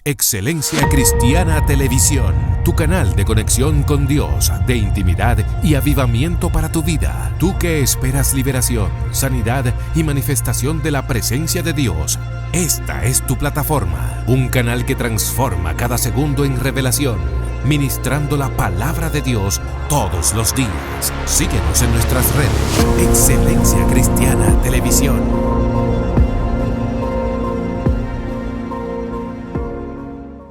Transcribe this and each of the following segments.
Excelencia Cristiana Televisión, tu canal de conexión con Dios, de intimidad y avivamiento para tu vida. Tú que esperas liberación, sanidad y manifestación de la presencia de Dios, esta es tu plataforma. Un canal que transforma cada segundo en revelación, ministrando la palabra de Dios todos los días. Síguenos en nuestras redes. Excelencia Cristiana Televisión.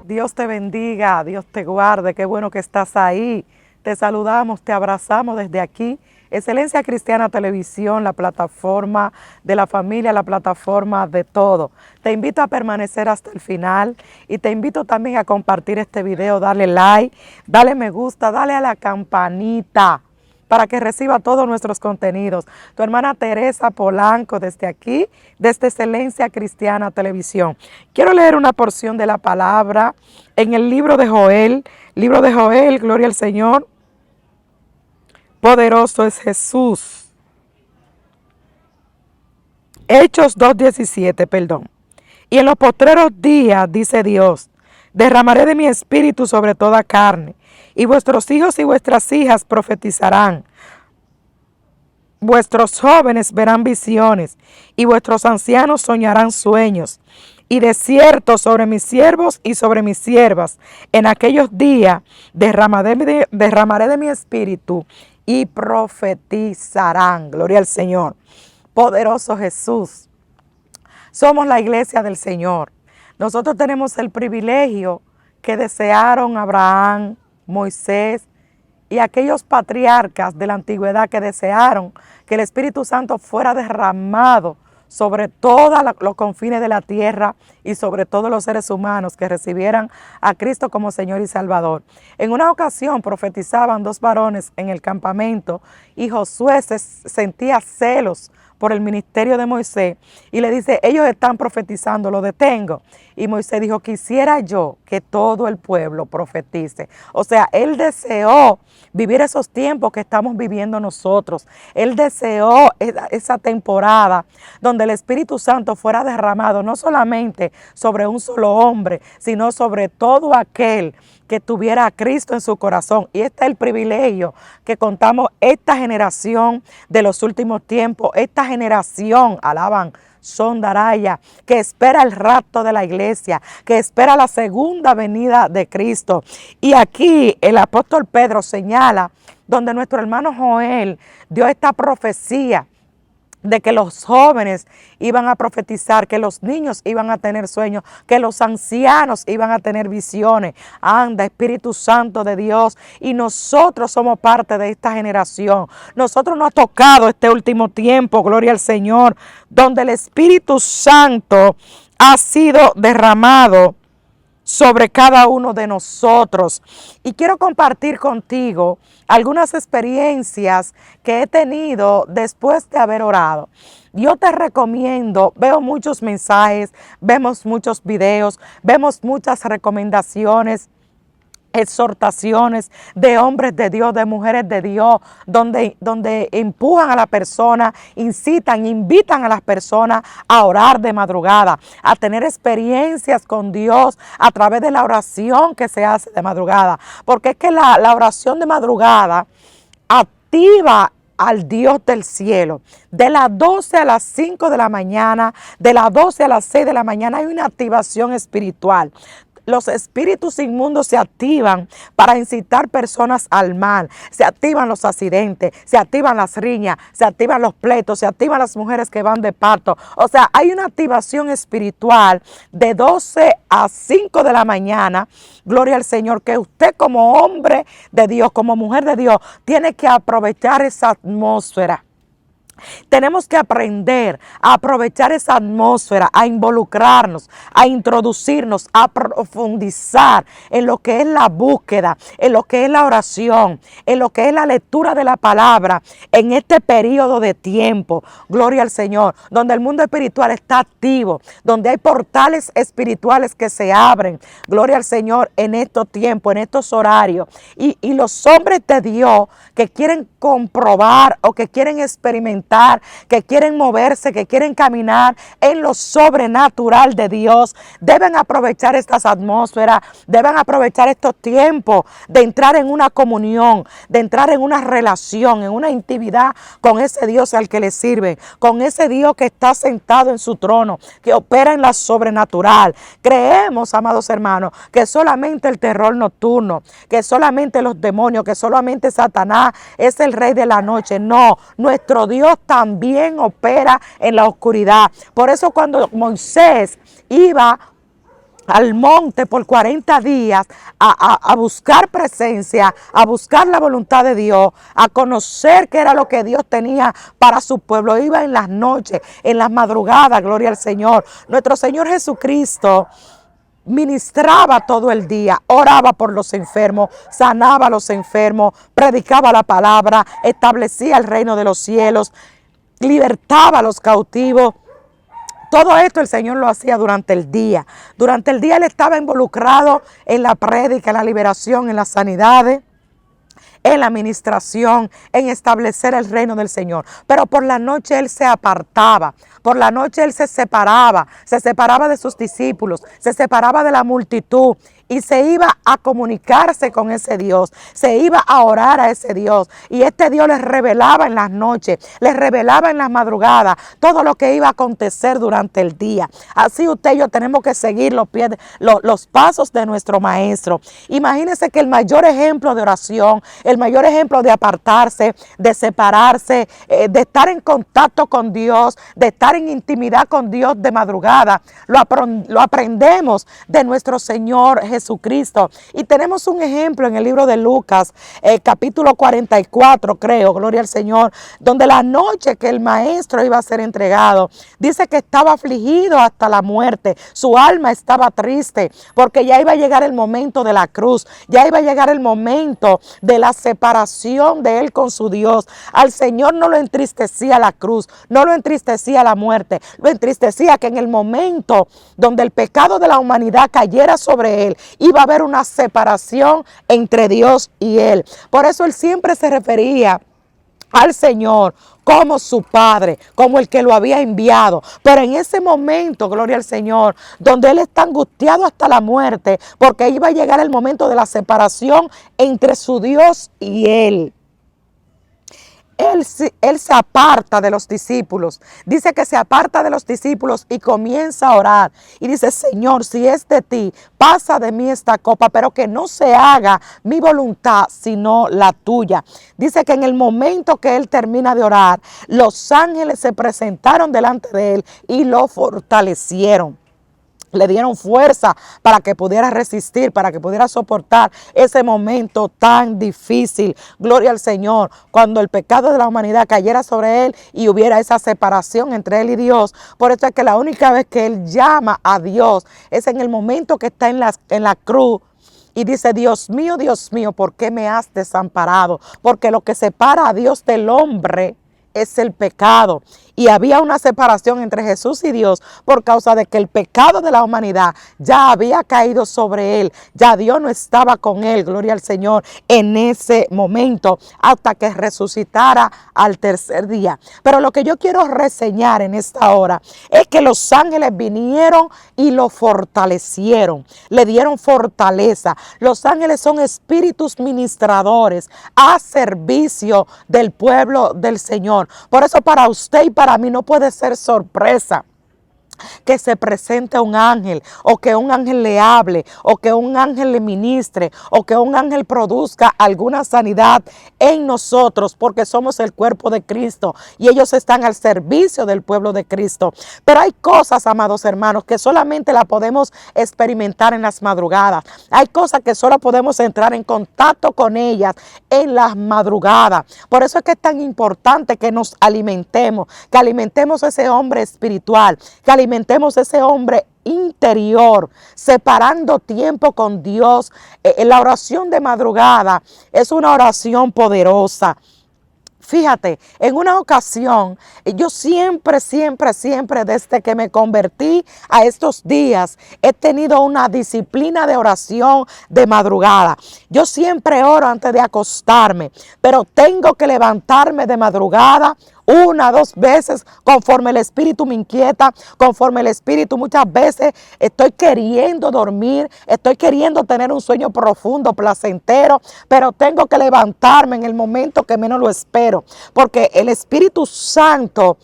Dios te bendiga, Dios te guarde, qué bueno que estás ahí. Te saludamos, te abrazamos desde aquí. Excelencia Cristiana Televisión, la plataforma de la familia, la plataforma de todo. Te invito a permanecer hasta el final y te invito también a compartir este video, darle like, dale me gusta, dale a la campanita para que reciba todos nuestros contenidos. Tu hermana Teresa Polanco desde aquí, desde Excelencia Cristiana Televisión. Quiero leer una porción de la palabra en el libro de Joel, gloria al Señor. Poderoso es Jesús. Hechos 2:17, perdón. Y en los postreros días, dice Dios, derramaré de mi espíritu sobre toda carne, y vuestros hijos y vuestras hijas profetizarán. Vuestros jóvenes verán visiones, y vuestros ancianos soñarán sueños. Y de cierto sobre mis siervos y sobre mis siervas, en aquellos días derramaré de mi espíritu, y profetizarán. Gloria al Señor. Poderoso Jesús. Somos la iglesia del Señor. Nosotros tenemos el privilegio que desearon Abraham, Moisés y aquellos patriarcas de la antigüedad que desearon que el Espíritu Santo fuera derramado sobre todos los confines de la tierra y sobre todos los seres humanos que recibieran a Cristo como Señor y Salvador. En una ocasión profetizaban dos varones en el campamento y Josué sentía celos por el ministerio de Moisés y le dice, ellos están profetizando, lo detengo. Y Moisés dijo, quisiera yo que todo el pueblo profetice. O sea, él deseó vivir esos tiempos que estamos viviendo nosotros. Él deseó esa temporada donde el Espíritu Santo fuera derramado no solamente sobre un solo hombre, sino sobre todo aquel que tuviera a Cristo en su corazón. Y este es el privilegio que contamos esta generación de los últimos tiempos, esta generación, alaban, Sondaraya, que espera el rapto de la iglesia, que espera la segunda venida de Cristo. Y aquí el apóstol Pedro señala donde nuestro hermano Joel dio esta profecía de que los jóvenes iban a profetizar, que los niños iban a tener sueños, que los ancianos iban a tener visiones. Anda, Espíritu Santo de Dios, y nosotros somos parte de esta generación. Nosotros nos ha tocado este último tiempo, gloria al Señor, donde el Espíritu Santo ha sido derramado sobre cada uno de nosotros. Y quiero compartir contigo algunas experiencias que he tenido después de haber orado. Yo te recomiendo, veo muchos mensajes, vemos muchos videos, vemos muchas recomendaciones, exhortaciones de hombres de Dios, de mujeres de Dios, donde empujan a la persona, incitan, invitan a las personas a orar de madrugada, a tener experiencias con Dios a través de la oración que se hace de madrugada, porque es que la oración de madrugada activa al Dios del cielo. De las 12 a las 5 de la mañana, de las 12 a las 6 de la mañana hay una activación espiritual. Los espíritus inmundos se activan para incitar personas al mal. Se activan los accidentes, se activan las riñas, se activan los pleitos, se activan las mujeres que van de parto. O sea, hay una activación espiritual de 12 a 5 de la mañana, gloria al Señor, que usted como hombre de Dios, como mujer de Dios, tiene que aprovechar esa atmósfera. Tenemos que aprender a aprovechar esa atmósfera, a involucrarnos, a introducirnos, a profundizar en lo que es la búsqueda, en lo que es la oración, en lo que es la lectura de la palabra, en este periodo de tiempo, gloria al Señor, donde el mundo espiritual está activo, donde hay portales espirituales que se abren, gloria al Señor, en estos tiempos, en estos horarios. Y los hombres de Dios que quieren comprobar o que quieren experimentar experimentar, que quieren moverse, que quieren caminar en lo sobrenatural de Dios, deben aprovechar estas atmósferas, deben aprovechar estos tiempos de entrar en una comunión, de entrar en una relación, en una intimidad con ese Dios al que le sirven, con ese Dios que está sentado en su trono, que opera en la sobrenatural. Creemos, amados hermanos, que solamente el terror nocturno, que solamente los demonios, que solamente Satanás es el rey de la noche. No, nuestro Dios también opera en la oscuridad. Por eso cuando Moisés iba al monte por 40 días a buscar presencia, a buscar la voluntad de Dios, a conocer qué era lo que Dios tenía para su pueblo. Iba en las noches, en las madrugadas, gloria al Señor. Nuestro Señor Jesucristo ministraba todo el día, oraba por los enfermos, sanaba a los enfermos, predicaba la palabra, establecía el reino de los cielos, libertaba a los cautivos. Todo esto el Señor lo hacía durante el día. Durante el día Él estaba involucrado en la prédica, en la liberación, en las sanidades, en la administración, en establecer el reino del Señor. Pero por la noche Él se apartaba, por la noche Él se separaba de sus discípulos, se separaba de la multitud y se iba a comunicarse con ese Dios, se iba a orar a ese Dios. Y este Dios les revelaba en las noches, les revelaba en las madrugadas todo lo que iba a acontecer durante el día. Así usted y yo tenemos que seguir los pasos de nuestro Maestro. Imagínense que el mayor ejemplo de oración, el mayor ejemplo de apartarse, de separarse, de estar en contacto con Dios, de estar en intimidad con Dios de madrugada, lo aprendemos de nuestro Señor Jesucristo. Y tenemos un ejemplo en el libro de Lucas, capítulo 44, creo, gloria al Señor, donde la noche que el Maestro iba a ser entregado, dice que estaba afligido hasta la muerte. Su alma estaba triste porque ya iba a llegar el momento de la cruz, ya iba a llegar el momento de la separación de él con su Dios. Al Señor no lo entristecía la cruz, no lo entristecía la muerte, lo entristecía que en el momento donde el pecado de la humanidad cayera sobre él, iba a haber una separación entre Dios y él. Por eso él siempre se refería al Señor como su Padre, como el que lo había enviado. Pero en ese momento, gloria al Señor, donde él está angustiado hasta la muerte, porque iba a llegar el momento de la separación entre su Dios y él. Él se aparta de los discípulos. Dice que se aparta de los discípulos y comienza a orar. Y dice, Señor, si es de ti, pasa de mí esta copa, pero que no se haga mi voluntad, sino la tuya. Dice que en el momento que él termina de orar, los ángeles se presentaron delante de él y lo fortalecieron. Le dieron fuerza para que pudiera resistir, para que pudiera soportar ese momento tan difícil. Gloria al Señor. Cuando el pecado de la humanidad cayera sobre él y hubiera esa separación entre él y Dios. Por eso es que la única vez que él llama a Dios es en el momento que está en la cruz. Y dice, Dios mío, ¿por qué me has desamparado? Porque lo que separa a Dios del hombre es el pecado. Y había una separación entre Jesús y Dios por causa de que el pecado de la humanidad ya había caído sobre él. Ya Dios no estaba con él, gloria al Señor, en ese momento hasta que resucitara al tercer día. Pero lo que yo quiero reseñar en esta hora es que los ángeles vinieron y lo fortalecieron, le dieron fortaleza. Los ángeles son espíritus ministradores a servicio del pueblo del Señor. Por eso para usted y para mí no puede ser sorpresa que se presente un ángel, o que un ángel le hable, o que un ángel le ministre, o que un ángel produzca alguna sanidad en nosotros, porque somos el cuerpo de Cristo y ellos están al servicio del pueblo de Cristo. Pero hay cosas, amados hermanos, que solamente la podemos experimentar en las madrugadas. Hay cosas que solo podemos entrar en contacto con ellas en las madrugadas. Por eso es que es tan importante que nos alimentemos, que alimentemos ese hombre espiritual, que alimentemos ese hombre interior, separando tiempo con Dios. La oración de madrugada es una oración poderosa. Fíjate, en una ocasión, yo siempre, desde que me convertí a estos días, he tenido una disciplina de oración de madrugada. Yo siempre oro antes de acostarme, pero tengo que levantarme de madrugada, una, dos veces, conforme el Espíritu me inquieta, conforme el Espíritu muchas veces estoy queriendo dormir, estoy queriendo tener un sueño profundo, placentero, pero tengo que levantarme en el momento que menos lo espero, porque el Espíritu Santo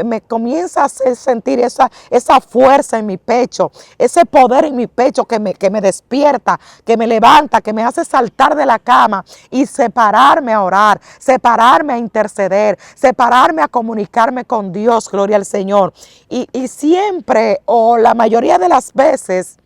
me comienza a hacer sentir esa fuerza en mi pecho, ese poder en mi pecho que me despierta, que me levanta, que me hace saltar de la cama y separarme a orar, separarme a interceder, separarme a comunicarme con Dios, gloria al Señor. Y siempre, o la mayoría de las veces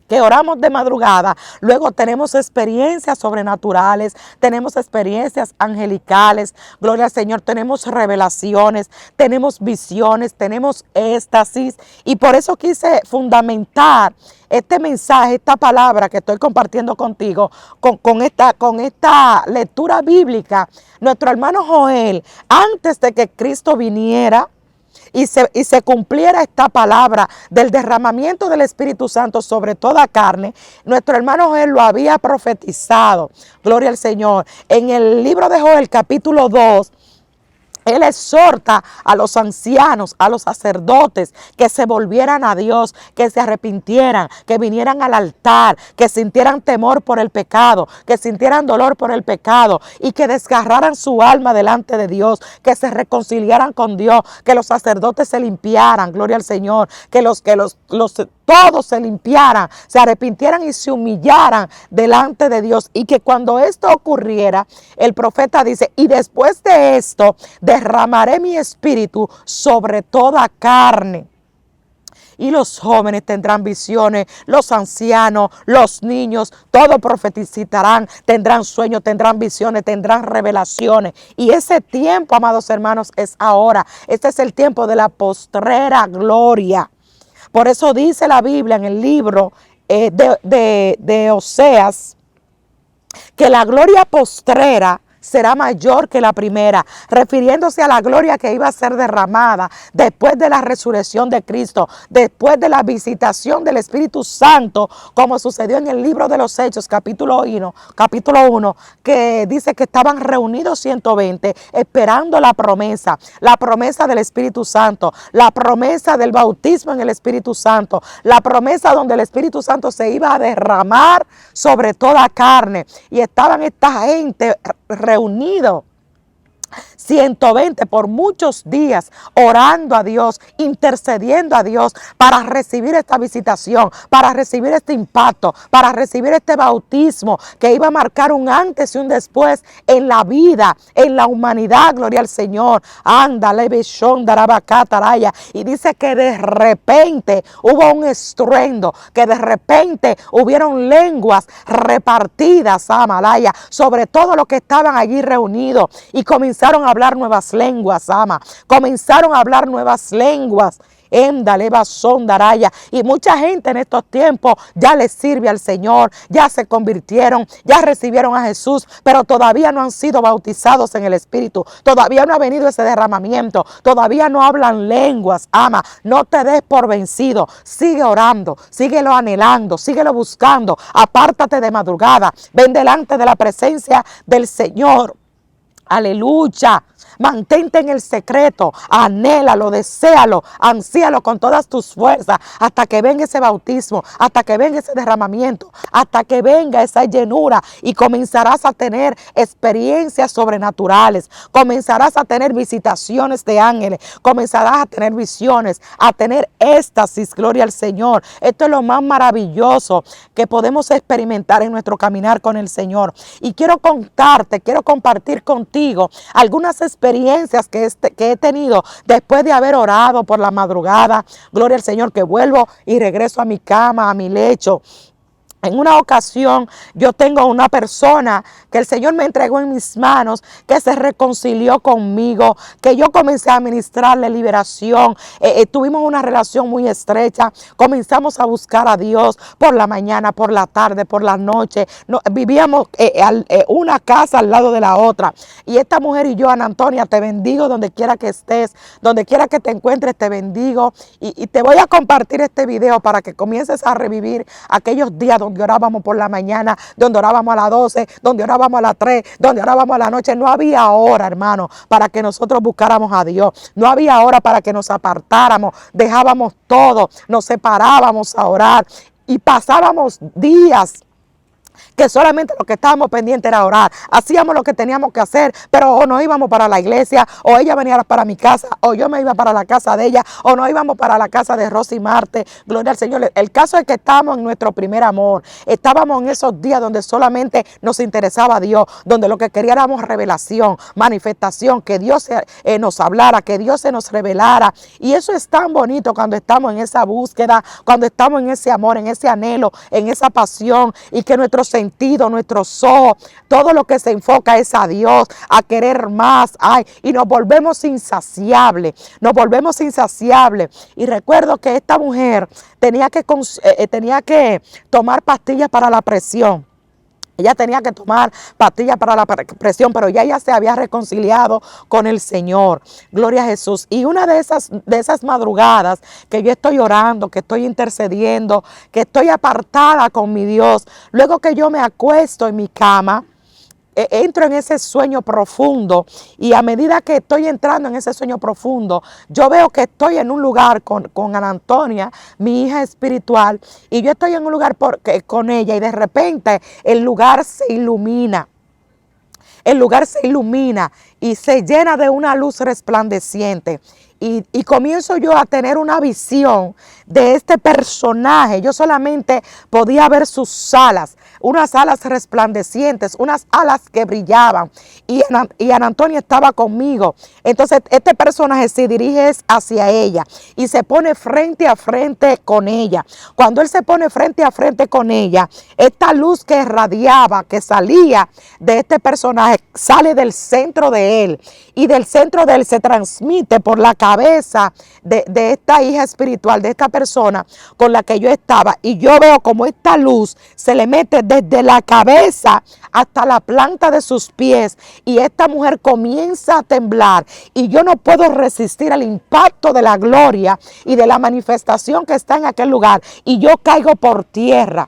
que oramos de madrugada, luego tenemos experiencias sobrenaturales, tenemos experiencias angelicales, gloria al Señor, tenemos revelaciones, tenemos visiones, tenemos éxtasis, y por eso quise fundamentar este mensaje, esta palabra que estoy compartiendo contigo, con esta lectura bíblica. Nuestro hermano Joel, antes de que Cristo viniera, y se cumpliera esta palabra del derramamiento del Espíritu Santo sobre toda carne, nuestro hermano Joel lo había profetizado, gloria al Señor. En el libro de Joel, capítulo 2, él exhorta a los ancianos, a los sacerdotes, que se volvieran a Dios, que se arrepintieran, que vinieran al altar, que sintieran temor por el pecado, que sintieran dolor por el pecado y que desgarraran su alma delante de Dios, que se reconciliaran con Dios, que los sacerdotes se limpiaran, gloria al Señor, que todos se limpiaran, se arrepintieran y se humillaran delante de Dios, y que cuando esto ocurriera, el profeta dice, y después de esto derramaré mi espíritu sobre toda carne. Y los jóvenes tendrán visiones, los ancianos, los niños, todos profetizarán, tendrán sueños, tendrán visiones, tendrán revelaciones. Y ese tiempo, amados hermanos, es ahora. Este es el tiempo de la postrera gloria. Por eso dice la Biblia en el libro de Oseas que la gloria postrera será mayor que la primera, refiriéndose a la gloria que iba a ser derramada después de la resurrección de Cristo, después de la visitación del Espíritu Santo, como sucedió en el libro de los Hechos, capítulo 1, que dice que estaban reunidos 120 esperando la promesa del Espíritu Santo, la promesa del bautismo en el Espíritu Santo, la promesa donde el Espíritu Santo se iba a derramar sobre toda carne. Y estaban esta gente reunidos 120 por muchos días, orando a Dios, intercediendo a Dios para recibir esta visitación, para recibir este impacto, para recibir este bautismo que iba a marcar un antes y un después en la vida, en la humanidad, gloria al Señor. Ándale, beshon, darabacataraya. Y dice que de repente hubo un estruendo, que de repente hubieron lenguas repartidas, amalaya, sobre todo los que estaban allí reunidos, y comenzaron a hablar nuevas lenguas, comenzaron a hablar nuevas lenguas. Y mucha gente en estos tiempos ya le sirve al Señor, ya se convirtieron, ya recibieron a Jesús, pero todavía no han sido bautizados en el Espíritu, todavía no ha venido ese derramamiento, todavía no hablan lenguas. No te des por vencido, sigue orando, síguelo anhelando, síguelo buscando, apártate de madrugada, ven delante de la presencia del Señor. Aleluya. Mantente en el secreto, anhélalo, deséalo, ansíalo con todas tus fuerzas hasta que venga ese bautismo, hasta que venga ese derramamiento, hasta que venga esa llenura, y comenzarás a tener experiencias sobrenaturales, comenzarás a tener visitaciones de ángeles, comenzarás a tener visiones, a tener éxtasis, gloria al Señor. Esto es lo más maravilloso que podemos experimentar en nuestro caminar con el Señor. Y quiero compartir contigo algunas experiencias que he tenido después de haber orado por la madrugada, gloria al Señor, que vuelvo y regreso a mi cama, a mi lecho. En una ocasión yo tengo una persona que el Señor me entregó en mis manos, que se reconcilió conmigo, que yo comencé a ministrarle liberación. Tuvimos una relación muy estrecha, comenzamos a buscar a Dios por la mañana, por la tarde, por la noche. Vivíamos una casa al lado de la otra. Y esta mujer y yo, Ana Antonia, te bendigo donde quiera que estés, donde quiera que te encuentres, te bendigo. Y te voy a compartir este video para que comiences a revivir aquellos días donde donde orábamos por la mañana, donde orábamos a las 12, donde orábamos a las 3, donde orábamos a la noche. No había hora, hermano, para que nosotros buscáramos a Dios. No había hora para que nos apartáramos. Dejábamos todo, nos separábamos a orar y pasábamos días que solamente lo que estábamos pendientes era orar. Hacíamos lo que teníamos que hacer, pero o nos íbamos para la iglesia, o ella venía para mi casa, o yo me iba para la casa de ella, o nos íbamos para la casa de Rosy Marte. Gloria al Señor. El caso es que estábamos en nuestro primer amor. Estábamos en esos días donde solamente nos interesaba Dios, donde lo que queríamos revelación, manifestación, que Dios nos hablara, que Dios se nos revelara. Y eso es tan bonito cuando estamos en esa búsqueda, cuando estamos en ese amor, en ese anhelo, en esa pasión, y que nuestros sentidos, nuestros ojos, todo lo que se enfoca es a Dios, a querer más. Ay, y nos volvemos insaciables, nos volvemos insaciables. Y recuerdo que esta mujer tenía que tomar pastillas para la presión. Ella tenía que tomar pastillas para la presión, pero ya se había reconciliado con el Señor. Gloria a Jesús. Y una de esas madrugadas que yo estoy orando, que estoy intercediendo, que estoy apartada con mi Dios, luego que yo me acuesto en mi cama, entro en ese sueño profundo, y a medida que estoy entrando en ese sueño profundo, yo veo que estoy en un lugar con Ana Antonia, mi hija espiritual, y yo estoy en un lugar con ella, y de repente el lugar se ilumina. El lugar se ilumina y se llena de una luz resplandeciente. Y comienzo yo a tener una visión de este personaje. Yo solamente podía ver sus alas, unas alas resplandecientes, unas alas que brillaban. Y Ana Antonia estaba conmigo. Entonces este personaje se dirige hacia ella y se pone frente a frente con ella. Cuando él se pone frente a frente con ella, esta luz que irradiaba, que salía de este personaje, sale del centro de él. Y del centro de él se transmite por la cabeza de esta hija espiritual, de esta persona con la que yo estaba. Y yo veo como esta luz se le mete desde la cabeza hasta la planta de sus pies. Y esta mujer comienza a temblar. Y yo no puedo resistir al impacto de la gloria y de la manifestación que está en aquel lugar. Y yo caigo por tierra.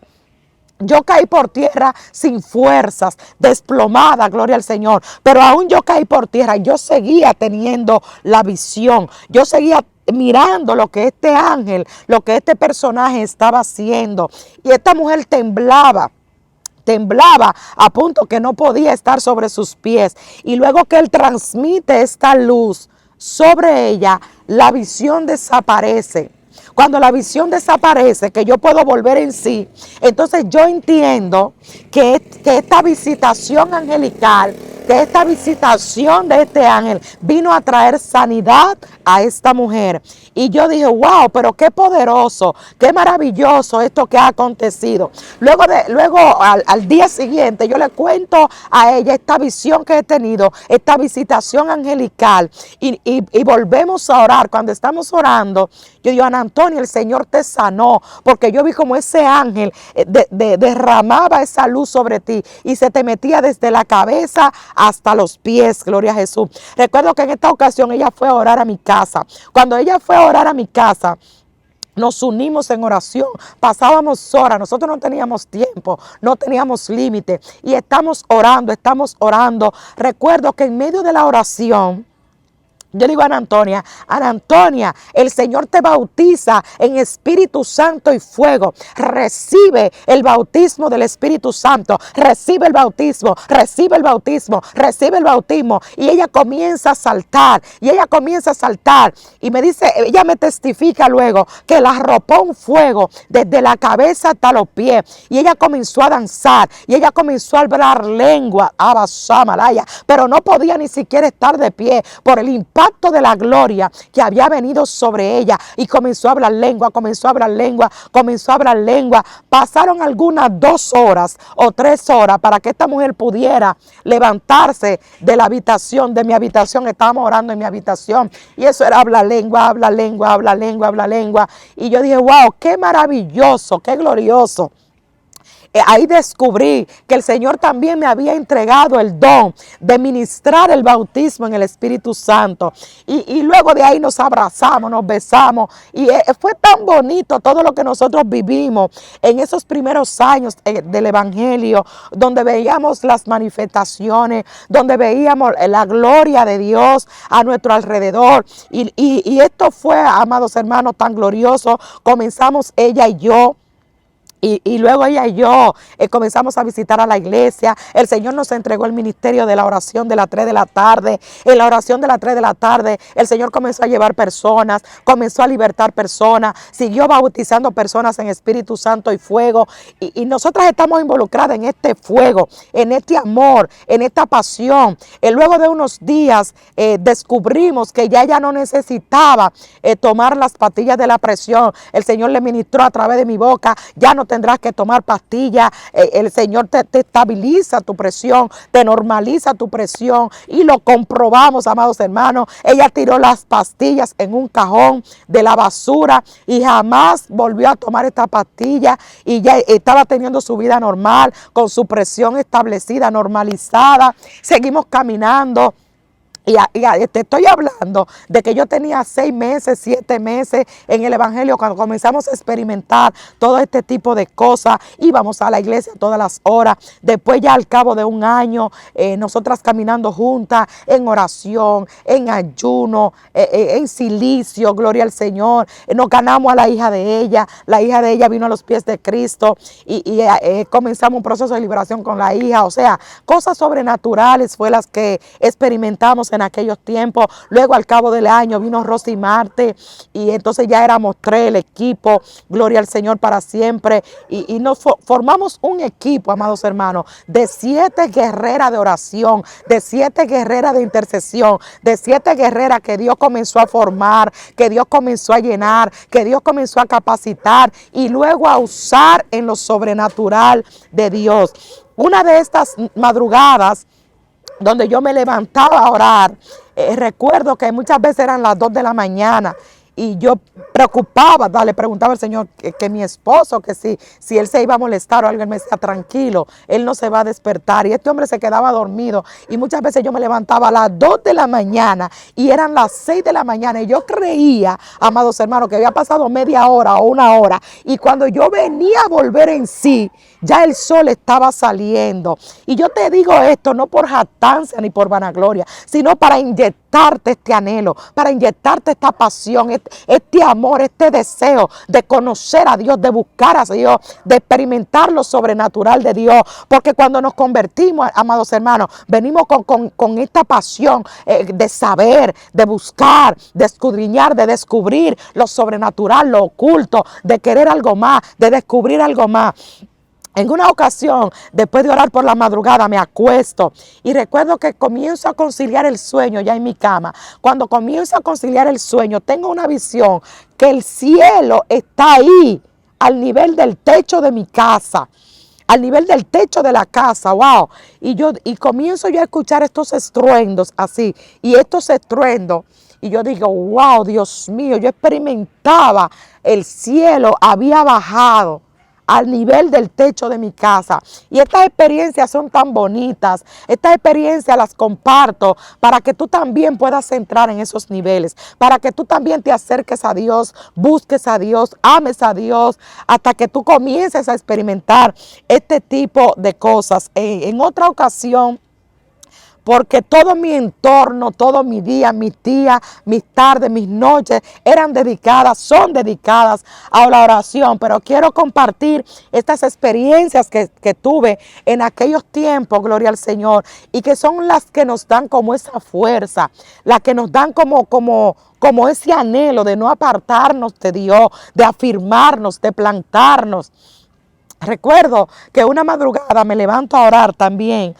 Yo caí por tierra sin fuerzas, desplomada, gloria al Señor. Pero aún yo caí por tierra. Yo seguía teniendo la visión. Yo seguía mirando lo que este ángel, lo que este personaje estaba haciendo. Y esta mujer temblaba a punto que no podía estar sobre sus pies. Y luego que él transmite esta luz sobre ella, la visión desaparece. Cuando la visión desaparece, que yo puedo volver en sí, entonces yo entiendo que esta visitación angelical, que esta visitación de este ángel vino a traer sanidad a esta mujer. Y yo dije, wow, pero qué poderoso, qué maravilloso esto que ha acontecido. Luego al día siguiente yo le cuento a ella esta visión que he tenido, esta visitación angelical, y volvemos a orar. Cuando estamos orando, yo digo, Ana Antonia, el Señor te sanó, porque yo vi como ese ángel derramaba esa luz sobre ti y se te metía desde la cabeza hasta los pies. Gloria a Jesús. Recuerdo que en esta ocasión ella fue a orar a mi casa. Cuando ella fue a orar a mi casa, nos unimos en oración, pasábamos horas, nosotros no teníamos tiempo, no teníamos límite, y estamos orando. Recuerdo que en medio de la oración, yo digo a Ana Antonia, el Señor te bautiza en Espíritu Santo y fuego. Recibe el bautismo del Espíritu Santo. Recibe el bautismo, recibe el bautismo, recibe el bautismo. Y ella comienza a saltar, y me dice, ella me testifica luego que la arropó un fuego desde la cabeza hasta los pies. Y ella comenzó a danzar, y ella comenzó a hablar lengua, pero no podía ni siquiera estar de pie por el impacto de la gloria que había venido sobre ella, y comenzó a hablar lengua. Pasaron algunas 2 horas o 3 horas para que esta mujer pudiera levantarse de la habitación, de mi habitación. Estábamos orando en mi habitación, y eso era habla lengua. Y yo dije, wow, qué maravilloso, qué glorioso. Ahí descubrí que el Señor también me había entregado el don de ministrar el bautismo en el Espíritu Santo. Y luego de ahí nos abrazamos, nos besamos. Y fue tan bonito todo lo que nosotros vivimos en esos primeros años del Evangelio, donde veíamos las manifestaciones, donde veíamos la gloria de Dios a nuestro alrededor. Y esto fue, amados hermanos, tan glorioso. Comenzamos ella y yo. Y luego ella y yo comenzamos a visitar a la iglesia. El Señor nos entregó el ministerio de la oración de las 3 de la tarde. En la oración de las 3 de la tarde, el Señor comenzó a llevar personas, comenzó a libertar personas, siguió bautizando personas en Espíritu Santo y fuego. Y nosotras estamos involucradas en este fuego, en este amor, en esta pasión. Luego de unos días descubrimos que ya ella no necesitaba tomar las pastillas de la presión. El Señor le ministró a través de mi boca: ya no tendrás que tomar pastillas, el Señor te estabiliza tu presión, te normaliza tu presión, y lo comprobamos, amados hermanos. Ella tiró las pastillas en un cajón de la basura y jamás volvió a tomar esta pastilla, y ya estaba teniendo su vida normal, con su presión establecida, normalizada. Seguimos caminando. Te estoy hablando de que yo tenía 6 meses, 7 meses en el Evangelio cuando comenzamos a experimentar todo este tipo de cosas. Íbamos a la iglesia todas las horas. Después, ya al cabo de un año, nosotras caminando juntas en oración, en ayuno, en silicio, gloria al Señor. Nos ganamos a la hija de ella. La hija de ella vino a los pies de Cristo y comenzamos un proceso de liberación con la hija. O sea, cosas sobrenaturales fue las que experimentamos en aquellos tiempos. Luego, al cabo del año, vino Rosy y Marte, y entonces ya éramos 3 el equipo, gloria al Señor para siempre, y nos formamos un equipo, amados hermanos, de 7 guerreras de oración, de 7 guerreras de intercesión, de 7 guerreras que Dios comenzó a formar, que Dios comenzó a llenar, que Dios comenzó a capacitar y luego a usar en lo sobrenatural de Dios. Una de estas madrugadas donde yo me levantaba a orar, recuerdo que muchas veces eran las 2 de la mañana y yo preocupaba, le preguntaba al Señor que mi esposo, que si él se iba a molestar o algo. Él me decía: tranquilo, él no se va a despertar. Y este hombre se quedaba dormido, y muchas veces yo me levantaba a las 2 de la mañana y eran las 6 de la mañana, y yo creía, amados hermanos, que había pasado media hora o una hora, y cuando yo venía a volver en sí, ya el sol estaba saliendo. Y yo te digo esto no por jactancia ni por vanagloria, sino para inyectarte este anhelo, para inyectarte esta pasión, este amor, este deseo de conocer a Dios, de buscar a Dios, de experimentar lo sobrenatural de Dios. Porque cuando nos convertimos, amados hermanos, venimos con esta pasión de saber, de buscar, de escudriñar, de descubrir lo sobrenatural, lo oculto, de querer algo más, de descubrir algo más. En una ocasión, después de orar por la madrugada, me acuesto y recuerdo que comienzo a conciliar el sueño ya en mi cama. Cuando comienzo a conciliar el sueño, tengo una visión que el cielo está ahí, al nivel del techo de mi casa, al nivel del techo de la casa. ¡Wow! Y comienzo yo a escuchar estos estruendos así, y estos estruendos. Y yo digo: wow, Dios mío, yo experimentaba el cielo, había bajado al nivel del techo de mi casa. Y estas experiencias son tan bonitas. Estas experiencias las comparto para que tú también puedas entrar en esos niveles, para que tú también te acerques a Dios, busques a Dios, ames a Dios, hasta que tú comiences a experimentar este tipo de cosas. En otra ocasión, porque todo mi entorno, todo mi día, mis días, mis tardes, mis noches son dedicadas a la oración. Pero quiero compartir estas experiencias que tuve en aquellos tiempos, gloria al Señor, y que son las que nos dan como esa fuerza, las que nos dan como ese anhelo de no apartarnos de Dios, de afirmarnos, de plantarnos. Recuerdo que una madrugada me levanto a orar también.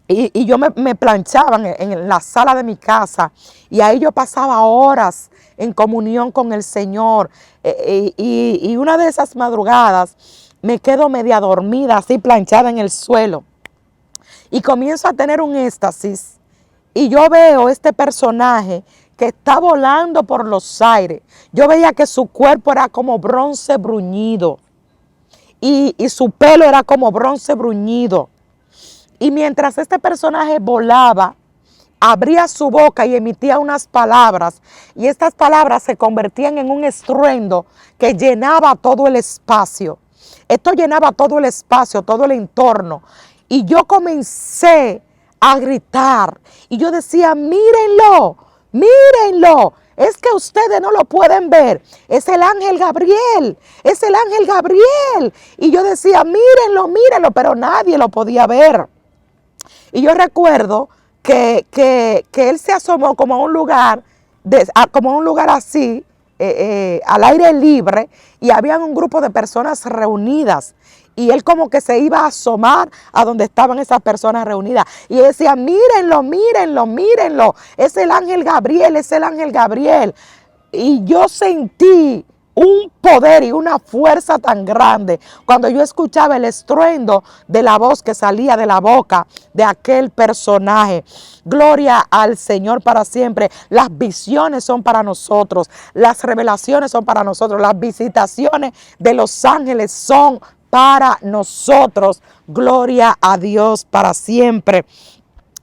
Y yo me planchaba en la sala de mi casa, y ahí yo pasaba horas en comunión con el Señor. Y una de esas madrugadas me quedo media dormida, así planchada en el suelo, y comienzo a tener un éxtasis. Y yo veo este personaje que está volando por los aires. Yo veía que su cuerpo era como bronce bruñido. y su pelo era como bronce bruñido. Y mientras este personaje volaba, abría su boca y emitía unas palabras, y estas palabras se convertían en un estruendo que llenaba todo el espacio. Esto llenaba todo el espacio, todo el entorno. Y yo comencé a gritar y yo decía, mírenlo, mírenlo. Es que ustedes no lo pueden ver. Es el ángel Gabriel, es el ángel Gabriel. Y yo decía, mírenlo, mírenlo, pero nadie lo podía ver. Y yo recuerdo que él se asomó como a un lugar, como a un lugar así, al aire libre, y había un grupo de personas reunidas. Y él como que se iba a asomar a donde estaban esas personas reunidas. Y él decía, mírenlo, mírenlo, mírenlo. Es el ángel Gabriel, es el ángel Gabriel. Y yo sentí un poder y una fuerza tan grande cuando yo escuchaba el estruendo de la voz que salía de la boca de aquel personaje. Gloria al Señor para siempre. Las visiones son para nosotros, las revelaciones son para nosotros, las visitaciones de los ángeles son para nosotros. Gloria a Dios para siempre.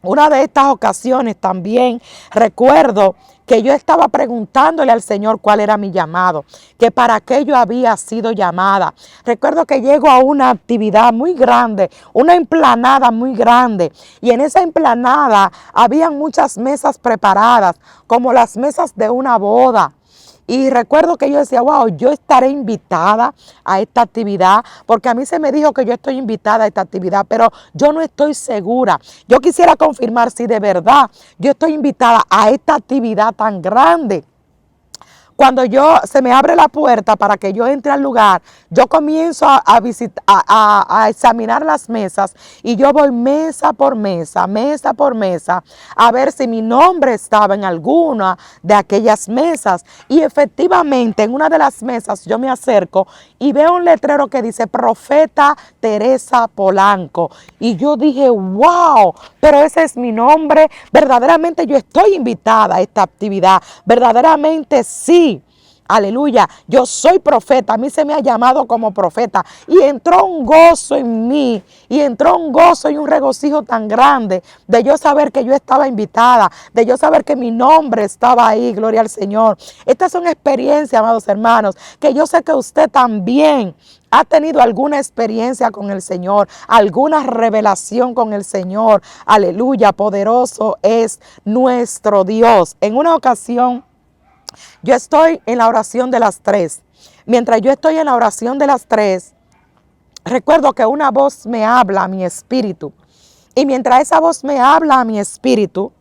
Una de estas ocasiones también recuerdo que yo estaba preguntándole al Señor cuál era mi llamado, que para qué yo había sido llamada. Recuerdo que llego a una actividad muy grande, una emplanada muy grande, y en esa emplanada habían muchas mesas preparadas, como las mesas de una boda. Y recuerdo que yo decía, wow, yo estaré invitada a esta actividad, porque a mí se me dijo que yo estoy invitada a esta actividad, pero yo no estoy segura. Yo quisiera confirmar si de verdad yo estoy invitada a esta actividad tan grande. Cuando se me abre la puerta para que yo entre al lugar, yo comienzo a examinar las mesas, y yo voy mesa por mesa, a ver si mi nombre estaba en alguna de aquellas mesas. Y efectivamente en una de las mesas yo me acerco y veo un letrero que dice Profeta Teresa Polanco. Y yo dije, wow, pero ese es mi nombre. Verdaderamente yo estoy invitada a esta actividad. Verdaderamente sí. Aleluya, yo soy profeta, a mí se me ha llamado como profeta, y entró un gozo en mí, y entró un gozo y un regocijo tan grande de yo saber que yo estaba invitada, de yo saber que mi nombre estaba ahí, gloria al Señor. Estas son experiencias, amados hermanos, que yo sé que usted también ha tenido alguna experiencia con el Señor, alguna revelación con el Señor. Aleluya, poderoso es nuestro Dios. En una ocasión, yo estoy en la oración de las 3. Mientras yo estoy en la oración de las 3, recuerdo que una voz me habla a mi espíritu. Y mientras esa voz me habla a mi espíritu,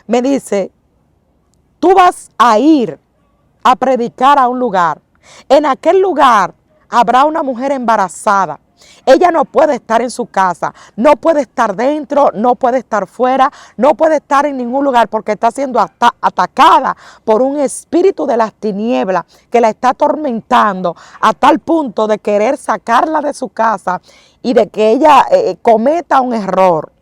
me dice, tú vas a ir a predicar a un lugar. En aquel lugar habrá una mujer embarazada. Ella no puede estar en su casa, no puede estar dentro, no puede estar fuera, no puede estar en ningún lugar, porque está siendo atacada por un espíritu de las tinieblas que la está atormentando a tal punto de querer sacarla de su casa y de que ella cometa un error.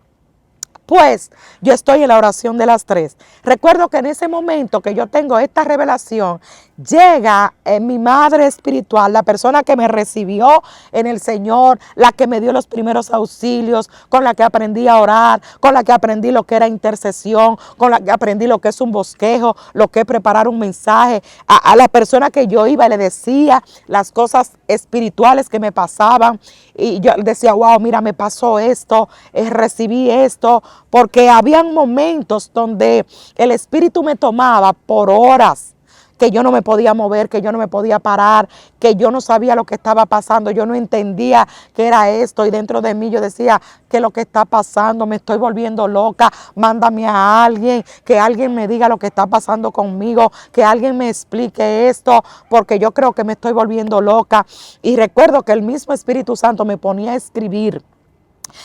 Pues yo estoy en la oración de las 3. Recuerdo que en ese momento que yo tengo esta revelación, llega mi madre espiritual, la persona que me recibió en el Señor, la que me dio los primeros auxilios, con la que aprendí a orar, con la que aprendí lo que era intercesión, con la que aprendí lo que es un bosquejo, lo que es preparar un mensaje, a la persona que yo iba y le decía las cosas espirituales que me pasaban, y yo decía, wow, mira, me pasó esto, recibí esto, porque habían momentos donde el Espíritu me tomaba por horas, que yo no me podía mover, que yo no me podía parar, que yo no sabía lo que estaba pasando, yo no entendía qué era esto, y dentro de mí yo decía, ¿qué es lo que está pasando? Me estoy volviendo loca, mándame a alguien, que alguien me diga lo que está pasando conmigo, que alguien me explique esto, porque yo creo que me estoy volviendo loca. Y recuerdo que el mismo Espíritu Santo me ponía a escribir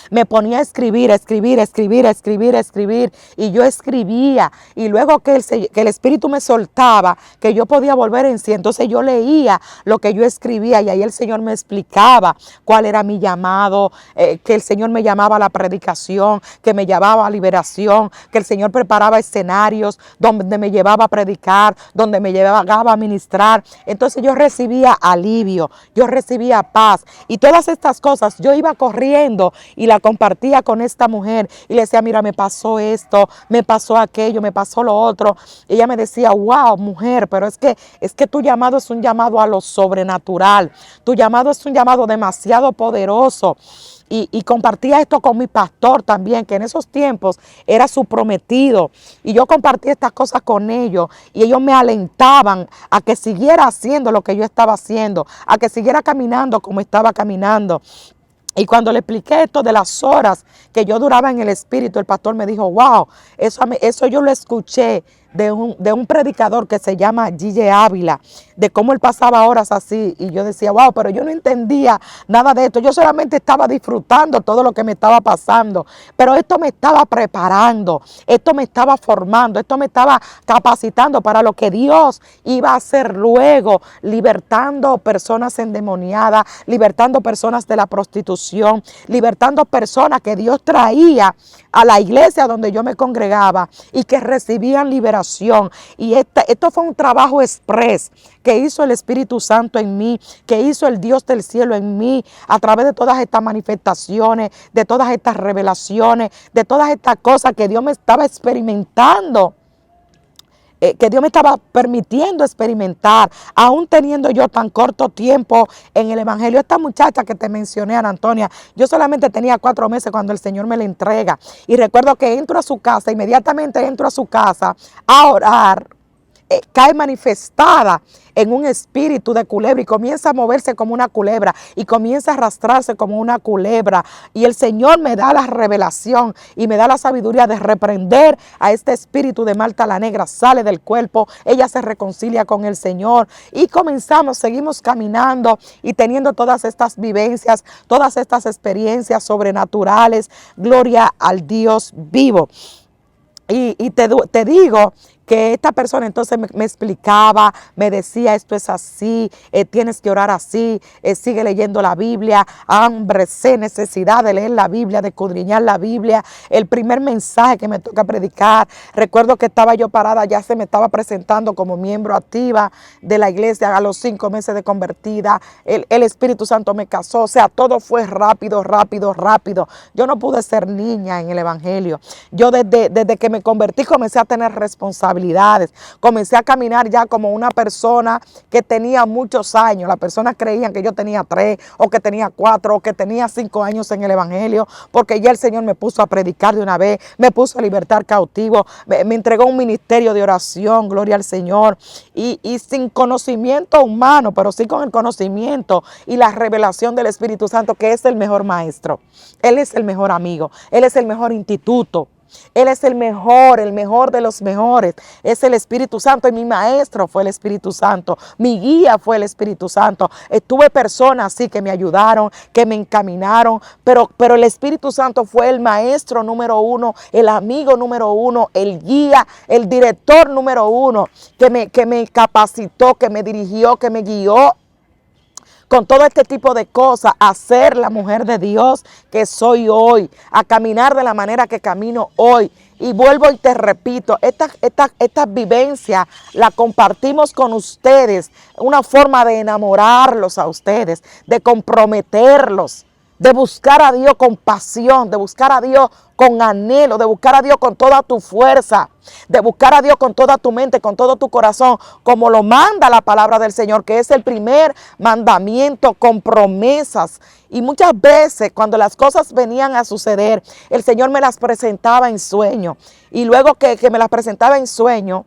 Me ponía a escribir, y yo escribía, y luego que el Espíritu me soltaba, que yo podía volver en sí, entonces yo leía lo que yo escribía, y ahí el Señor me explicaba cuál era mi llamado, que el Señor me llamaba a la predicación, que me llamaba a liberación, que el Señor preparaba escenarios donde me llevaba a predicar, donde me llevaba a ministrar. Entonces yo recibía alivio, yo recibía paz, y todas estas cosas yo iba corriendo y la compartía con esta mujer y le decía, mira, me pasó esto, me pasó aquello, me pasó lo otro. Y ella me decía, wow, mujer, pero es que tu llamado es un llamado a lo sobrenatural. Tu llamado es un llamado demasiado poderoso. Y compartía esto con mi pastor también, que en esos tiempos era su prometido. Y yo compartía estas cosas con ellos. Y ellos me alentaban a que siguiera haciendo lo que yo estaba haciendo, a que siguiera caminando como estaba caminando. Y cuando le expliqué esto de las horas que yo duraba en el Espíritu, el pastor me dijo, wow, eso yo lo escuché de un predicador que se llama Gille Ávila, de cómo él pasaba horas así. Y yo decía, wow, pero yo no entendía nada de esto. Yo solamente estaba disfrutando todo lo que me estaba pasando. Pero esto me estaba preparando, esto me estaba formando, esto me estaba capacitando para lo que Dios iba a hacer luego, libertando personas endemoniadas, libertando personas de la prostitución, libertando personas que Dios traía a la iglesia donde yo me congregaba y que recibían liberación. Y esto fue un trabajo express que hizo el Espíritu Santo en mí, que hizo el Dios del cielo en mí, a través de todas estas manifestaciones, de todas estas revelaciones, de todas estas cosas que Dios me estaba experimentando, que Dios me estaba permitiendo experimentar, aún teniendo yo tan corto tiempo en el Evangelio. Esta muchacha que te mencioné, Ana Antonia, yo solamente tenía 4 meses cuando el Señor me la entrega. Y recuerdo que entro a su casa, inmediatamente entro a su casa a orar. Cae manifestada en un espíritu de culebra y comienza a moverse como una culebra y comienza a arrastrarse como una culebra. Y el Señor me da la revelación y me da la sabiduría de reprender a este espíritu de Marta la Negra. Sale del cuerpo, ella se reconcilia con el Señor y seguimos caminando y teniendo todas estas vivencias, todas estas experiencias sobrenaturales. Gloria al Dios vivo. Y te digo que esta persona entonces me explicaba, me decía, esto es así, tienes que orar así, sigue leyendo la Biblia, hambre, sed, necesidad de leer la Biblia, de escudriñar la Biblia. El primer mensaje que me toca predicar, recuerdo que estaba yo parada, ya se me estaba presentando como miembro activa de la iglesia a los 5 meses de convertida. El Espíritu Santo me casó, o sea, todo fue rápido. Yo no pude ser niña en el Evangelio. Yo desde que me convertí comencé a tener responsabilidades. Comencé a caminar ya como una persona que tenía muchos años. Las personas creían que yo tenía 3 o que tenía 4 o que tenía 5 años en el Evangelio, porque ya el Señor me puso a predicar de una vez, me puso a libertar cautivos, me entregó un ministerio de oración, gloria al Señor, y sin conocimiento humano, pero sí con el conocimiento y la revelación del Espíritu Santo, que es el mejor maestro. Él es el mejor amigo, Él es el mejor instituto. Él es el mejor de los mejores. Es el Espíritu Santo y mi maestro fue el Espíritu Santo. Mi guía fue el Espíritu Santo. Tuve personas así que me ayudaron, que me encaminaron, pero el Espíritu Santo fue el maestro número 1, el amigo número 1, el guía, el director número 1, que me capacitó, que me dirigió, que me guió con todo este tipo de cosas, a ser la mujer de Dios que soy hoy, a caminar de la manera que camino hoy. Y vuelvo y te repito, estas vivencias las compartimos con ustedes, una forma de enamorarlos a ustedes, de comprometerlos, de buscar a Dios con pasión, de buscar a Dios con anhelo, de buscar a Dios con toda tu fuerza, de buscar a Dios con toda tu mente, con todo tu corazón, como lo manda la palabra del Señor, que es el primer mandamiento con promesas. Y muchas veces cuando las cosas venían a suceder, el Señor me las presentaba en sueño. Y luego que me las presentaba en sueño,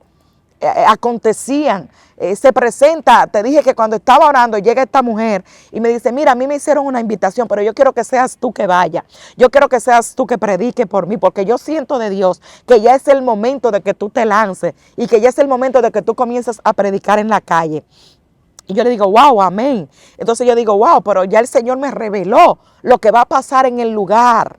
acontecían. Se presenta, te dije que cuando estaba orando llega esta mujer y me dice, mira, a mí me hicieron una invitación, pero yo quiero que seas tú que vaya, yo quiero que seas tú que predique por mí, porque yo siento de Dios que ya es el momento de que tú te lances y que ya es el momento de que tú comiences a predicar en la calle. Y yo le digo, wow, amén. Entonces yo digo, wow, pero ya el Señor me reveló lo que va a pasar en el lugar.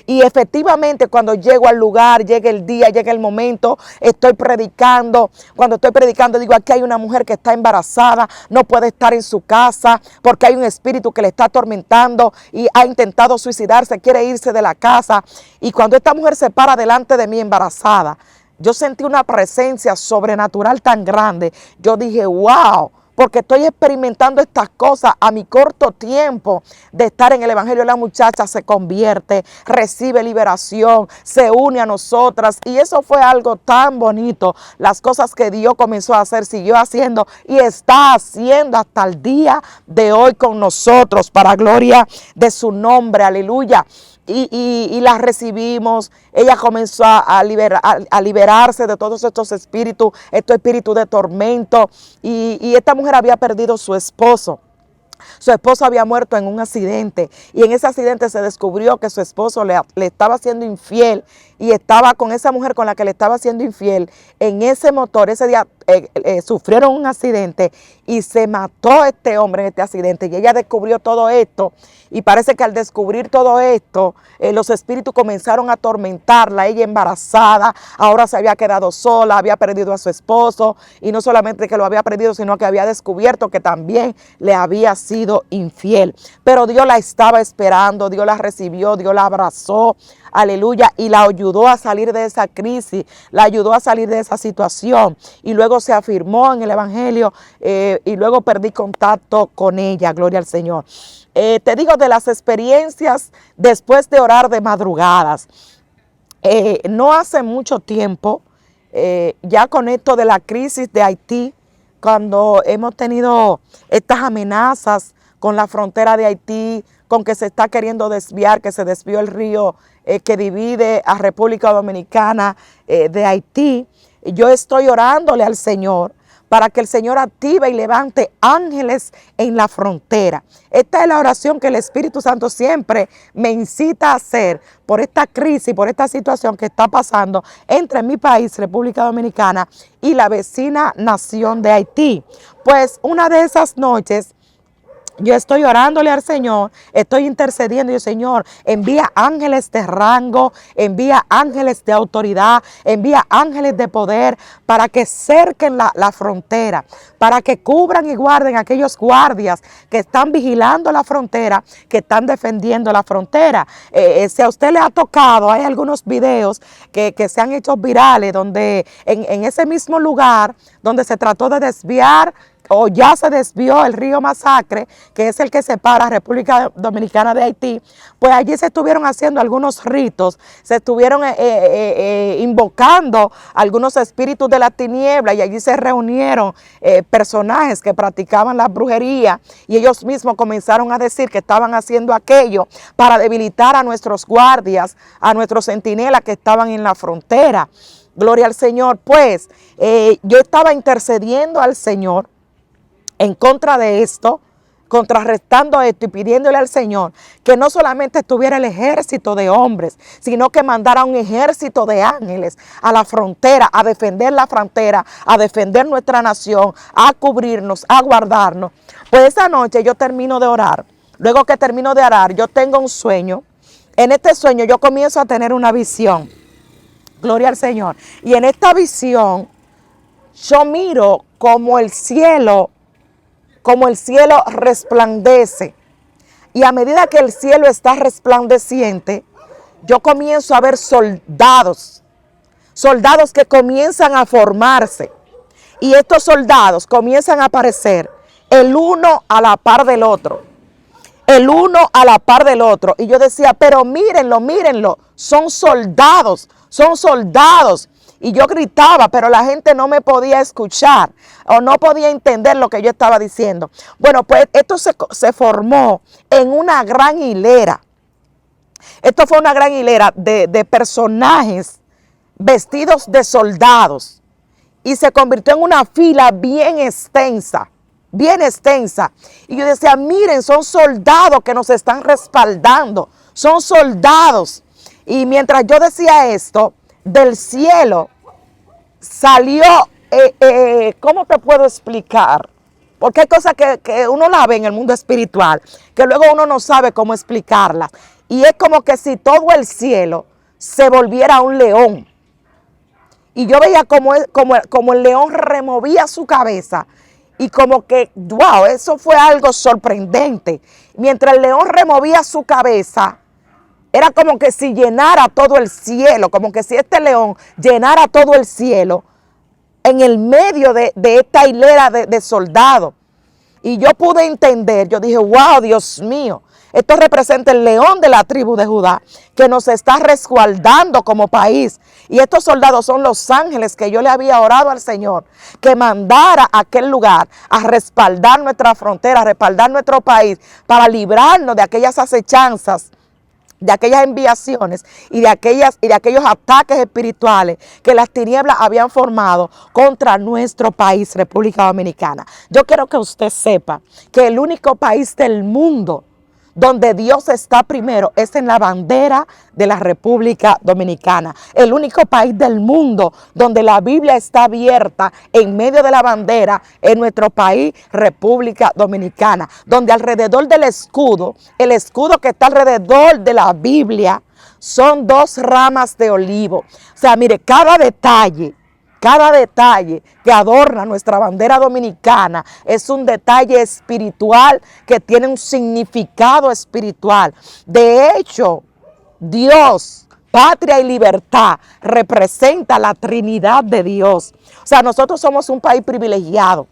Y efectivamente cuando llego al lugar, llega el día, llega el momento, estoy predicando. Cuando estoy predicando digo, aquí hay una mujer que está embarazada, no puede estar en su casa porque hay un espíritu que le está atormentando y ha intentado suicidarse, quiere irse de la casa. Y cuando esta mujer se para delante de mí embarazada, yo sentí una presencia sobrenatural tan grande. Yo dije, wow. Porque estoy experimentando estas cosas a mi corto tiempo de estar en el Evangelio. La muchacha se convierte, recibe liberación, se une a nosotras. Y eso fue algo tan bonito. Las cosas que Dios comenzó a hacer, siguió haciendo y está haciendo hasta el día de hoy con nosotros. Para gloria de su nombre. Aleluya. Y la recibimos. Ella comenzó a liberarse de todos estos espíritus de tormento. Y esta mujer había perdido su esposo. Su esposo había muerto en un accidente y en ese accidente se descubrió que su esposo le estaba siendo infiel y estaba con esa mujer con la que le estaba siendo infiel en ese motor. Ese día sufrieron un accidente y se mató este hombre en este accidente y ella descubrió todo esto y parece que al descubrir todo esto los espíritus comenzaron a atormentarla, ella embarazada, ahora se había quedado sola, había perdido a su esposo y no solamente que lo había perdido sino que había descubierto que también le había sido infiel, pero Dios la estaba esperando, Dios la recibió, Dios la abrazó, aleluya, y la ayudó a salir de esa crisis, la ayudó a salir de esa situación y luego se afirmó en el Evangelio y luego perdí contacto con ella, gloria al Señor. Te digo de las experiencias después de orar de madrugadas. No hace mucho tiempo, ya con esto de la crisis de Haití, cuando hemos tenido estas amenazas con la frontera de Haití, con que se está queriendo desviar, que se desvió el río que divide a República Dominicana de Haití, yo estoy orándole al Señor para que el Señor active y levante ángeles en la frontera. Esta es la oración que el Espíritu Santo siempre me incita a hacer por esta crisis, por esta situación que está pasando entre mi país, República Dominicana, y la vecina nación de Haití. Pues una de esas noches, yo estoy orándole al Señor, estoy intercediendo y yo, Señor, envía ángeles de rango, envía ángeles de autoridad, envía ángeles de poder para que cerquen la frontera, para que cubran y guarden aquellos guardias que están vigilando la frontera, que están defendiendo la frontera. Si a usted le ha tocado, hay algunos videos que se han hecho virales donde en ese mismo lugar donde se trató de desviar o ya se desvió el río Masacre, que es el que separa a República Dominicana de Haití, pues allí se estuvieron haciendo algunos ritos, se estuvieron invocando algunos espíritus de la tiniebla y allí se reunieron personajes que practicaban la brujería y ellos mismos comenzaron a decir que estaban haciendo aquello para debilitar a nuestros guardias, a nuestros centinelas que estaban en la frontera. Gloria al Señor. Pues yo estaba intercediendo al Señor en contra de esto, contrarrestando esto y pidiéndole al Señor que no solamente estuviera el ejército de hombres, sino que mandara un ejército de ángeles a la frontera, a defender la frontera, a defender nuestra nación, a cubrirnos, a guardarnos. Pues esa noche yo termino de orar. Luego que termino de orar, yo tengo un sueño. En este sueño yo comienzo a tener una visión. Gloria al Señor. Y en esta visión yo miro como el cielo resplandece. Y a medida que el cielo está resplandeciente, yo comienzo a ver soldados que comienzan a formarse. Y estos soldados comienzan a aparecer el uno a la par del otro. El uno a la par del otro. Y yo decía, pero mírenlo, son soldados. Y yo gritaba, pero la gente no me podía escuchar o no podía entender lo que yo estaba diciendo. Bueno, pues esto se formó en una gran hilera. Esto fue una gran hilera de personajes vestidos de soldados. Y se convirtió en una fila bien extensa. Y yo decía, miren, son soldados que nos están respaldando. Son soldados. Y mientras yo decía esto, del cielo salió, ¿cómo te puedo explicar? porque hay cosas que uno la ve en el mundo espiritual, que luego uno no sabe cómo explicarlas. Y es como que si todo el cielo se volviera un león. Y yo veía como el león removía su cabeza. Y como que, wow, eso fue algo sorprendente. Mientras el león removía su cabeza, era como que si llenara todo el cielo, como que si este león llenara todo el cielo en el medio de esta hilera de soldados. Y yo pude entender, yo dije, wow, Dios mío, esto representa el león de la tribu de Judá que nos está resguardando como país. Y estos soldados son los ángeles que yo le había orado al Señor que mandara a aquel lugar a respaldar nuestra frontera, a respaldar nuestro país para librarnos de aquellas acechanzas, de aquellas enviaciones y de aquellos ataques espirituales que las tinieblas habían formado contra nuestro país, República Dominicana. Yo quiero que usted sepa que el único país del mundo donde Dios está primero es en la bandera de la República Dominicana. El único país del mundo donde la Biblia está abierta en medio de la bandera en nuestro país, República Dominicana. Donde alrededor del escudo, el escudo que está alrededor de la Biblia, son 2 ramas de olivo. O sea, mire, cada detalle que adorna nuestra bandera dominicana es un detalle espiritual que tiene un significado espiritual. De hecho, Dios, patria y libertad representa la Trinidad de Dios. O sea, nosotros somos un país privilegiado.